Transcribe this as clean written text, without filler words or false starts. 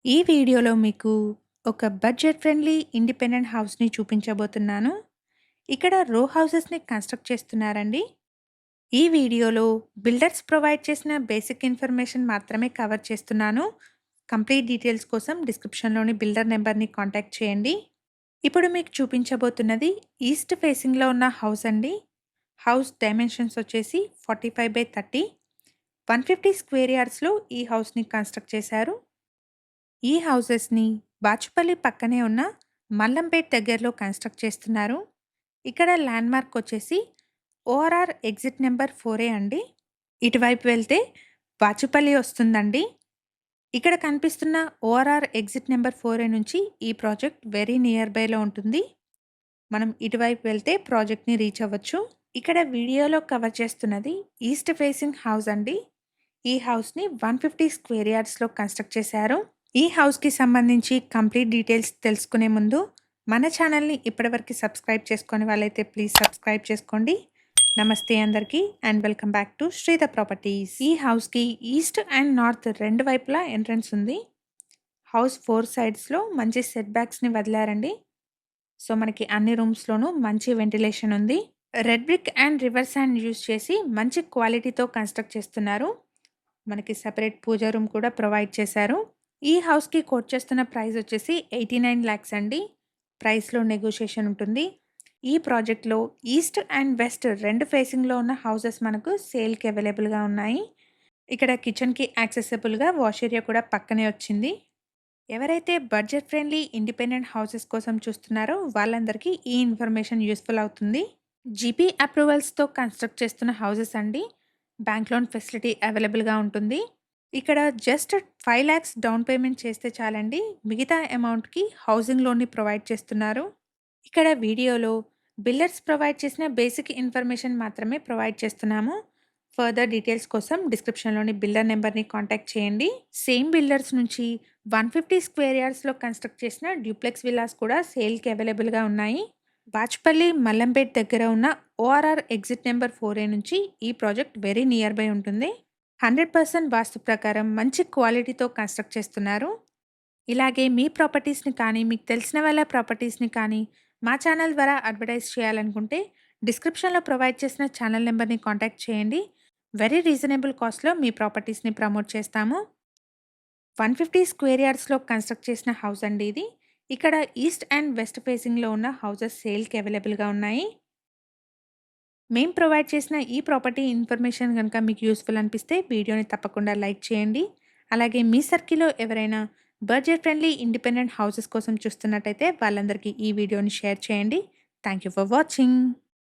ఈ వీడియోలో మీకు ఒక బడ్జెట్ ఫ్రెండ్లీ ఇండిపెండెంట్ హౌస్‌ని చూపించబోతున్నాను. ఇక్కడ రో హౌసెస్‌ని కన్‌స్ట్రక్ట్ చేస్తున్నారండి. ఈ వీడియోలో బిల్డర్స్ ప్రొవైడ్ చేసిన బేసిక్ ఇన్ఫర్మేషన్ మాత్రమే కవర్ చేస్తున్నాను. కంప్లీట్ డీటెయిల్స్ కోసం డిస్క్రిప్షన్‌లోని బిల్డర్ నంబర్‌ని కాంటాక్ట్ చేయండి. ఇప్పుడు మీకు చూపించబోతున్నది ఈస్ట్ ఫేసింగ్‌లో ఉన్న హౌస్ అండి. హౌస్ డైమెన్షన్స్ వచ్చేసి 45/30, 150 స్క్వేర్ యార్డ్స్‌లో ఈ హౌస్‌ని కన్‌స్ట్రక్ట్ చేశారు. ఈ హౌసెస్‌ని బాచుపల్లి పక్కనే ఉన్న మల్లంపేట్ దగ్గరలో కన్‌స్ట్రక్ట్ చేస్తున్నారు. ఇక్కడ ల్యాండ్‌మార్క్ వచ్చేసి ఓఆర్ఆర్ ఎగ్జిట్ నెంబర్ 4 అండి. ఇటువైపు వెళ్తే బాచుపల్లి వస్తుందండి. ఇక్కడ కనిపిస్తున్న ఓఆర్ఆర్ ఎగ్జిట్ నెంబర్ 4 నుంచి ఈ ప్రాజెక్ట్ వెరీ నియర్ బైలో ఉంటుంది. మనం ఇటువైపు వెళ్తే ప్రాజెక్ట్‌ని రీచ్ అవ్వచ్చు. ఇక్కడ వీడియోలో కవర్ చేస్తున్నది ఈస్ట్ ఫేసింగ్ హౌస్ అండి. ఈ హౌస్‌ని 150 స్క్వేర్ యార్డ్స్‌లో కన్‌స్ట్రక్ట్ చేశారు. ఈ హౌస్‌కి సంబంధించి కంప్లీట్ డీటెయిల్స్ తెలుసుకునే ముందు మన ఛానల్‌ని ఇప్పటివరకు సబ్స్క్రైబ్ చేసుకోని వాళ్ళైతే ప్లీజ్ సబ్స్క్రైబ్ చేసుకోండి. నమస్తే అందరికీ and welcome back to Sridhar properties. ఈ హౌస్‌కి ఈస్ట్ అండ్ నార్త్ రెండు వైపులా ఎంట్రన్స్ ఉంది. హౌస్ 4 సైడ్స్‌లో మంచి సెట్ బ్యాక్స్‌ని వదిలారండి. సో మనకి అన్ని రూమ్స్‌లోనూ మంచి వెంటిలేషన్ ఉంది. Red brick and river sand use చేసి మంచి క్వాలిటీతో కన్‌స్ట్రక్ట్ చేస్తున్నారు. మనకి సెపరేట్ పూజా రూమ్ కూడా ప్రొవైడ్ చేశారు. ఈ హౌస్‌కి కోట్ చేస్తున్న ప్రైస్ వచ్చేసి 89 లాక్స్ అండి. ప్రైస్‌లో నెగోషియేషన్ ఉంటుంది. ఈ ప్రాజెక్ట్‌లో ఈస్ట్ అండ్ వెస్ట్ రెండు ఫేసింగ్‌లో ఉన్న హౌసెస్ మనకు సేల్‌కి అవైలబుల్‌గా ఉన్నాయి. ఇక్కడ కిచెన్‌కి యాక్సెసిబుల్‌గా వాష్ ఏరియా కూడా పక్కనే వచ్చింది. ఎవరైతే బడ్జెట్ ఫ్రెండ్లీ ఇండిపెండెంట్ హౌసెస్ కోసం చూస్తున్నారో వాళ్ళందరికీ ఈ ఇన్ఫర్మేషన్ యూస్‌ఫుల్ అవుతుంది. జీపీ అప్రూవల్స్‌తో కన్‌స్ట్రక్ట్ చేస్తున్న హౌసెస్ అండి. బ్యాంక్ లోన్ ఫెసిలిటీ అవైలబుల్‌గా ఉంటుంది. ఇక్కడ జస్ట్ 5 లాక్స్ డౌన్ పేమెంట్ చేస్తే చాలండి. మిగతా అమౌంట్‌కి హౌసింగ్ లోన్‌ని ప్రొవైడ్ చేస్తున్నారు. ఇక్కడ వీడియోలో బిల్డర్స్ ప్రొవైడ్ చేసిన బేసిక్ ఇన్ఫర్మేషన్ మాత్రమే ప్రొవైడ్ చేస్తున్నాము. ఫర్దర్ డీటెయిల్స్ కోసం డిస్క్రిప్షన్‌లోని బిల్డర్ నెంబర్‌ని కాంటాక్ట్ చేయండి. సేమ్ బిల్డర్స్ నుంచి 150 స్క్వేర్ యార్డ్స్‌లో కన్‌స్ట్రక్ట్ చేసిన డ్యూప్లెక్స్ విల్లాస్ కూడా సేల్‌కి అవైలబుల్‌గా ఉన్నాయి. బాచ్పల్లి మల్లంపేట్ దగ్గర ఉన్న ఓఆర్ఆర్ ఎగ్జిట్ నెంబర్ 4A నుంచి ఈ ప్రాజెక్ట్ వెరీ నియర్ బై ఉంటుంది. 100% వాస్తు ప్రకారం మంచి క్వాలిటీతో కన్‌స్ట్రక్ట్ చేస్తున్నారు. ఇలాగే మీ ప్రాపర్టీస్‌ని కానీ, మీకు తెలిసిన వాళ్ళ ప్రాపర్టీస్‌ని కానీ మా ఛానల్ ద్వారా అడ్వర్టైజ్ చేయాలనుకుంటే డిస్క్రిప్షన్‌లో ప్రొవైడ్ చేసిన ఛానల్ నెంబర్‌ని కాంటాక్ట్ చేయండి. వెరీ రీజనబుల్ కాస్ట్‌లో మీ ప్రాపర్టీస్‌ని ప్రమోట్ చేస్తాము. 150 స్క్వేర్ యార్డ్స్‌లో కన్‌స్ట్రక్ట్ చేసిన హౌస్ అండి ఇది. ఇక్కడ ఈస్ట్ అండ్ వెస్ట్ ఫేసింగ్‌లో ఉన్న హౌసెస్ సేల్‌కి అవైలబుల్‌గా ఉన్నాయి. మేము ప్రొవైడ్ చేసిన ఈ ప్రాపర్టీ ఇన్ఫర్మేషన్ గనుక మీకు యూస్‌ఫుల్ అనిపిస్తే వీడియోని తప్పకుండా లైక్ చేయండి. అలాగే మీ సర్కిల్‌లో ఎవరైనా బడ్జెట్ ఫ్రెండ్లీ ఇండిపెండెంట్ హౌసెస్ కోసం చూస్తున్నట్టయితే వాళ్ళందరికీ ఈ వీడియోని షేర్ చేయండి. Thank you for watching.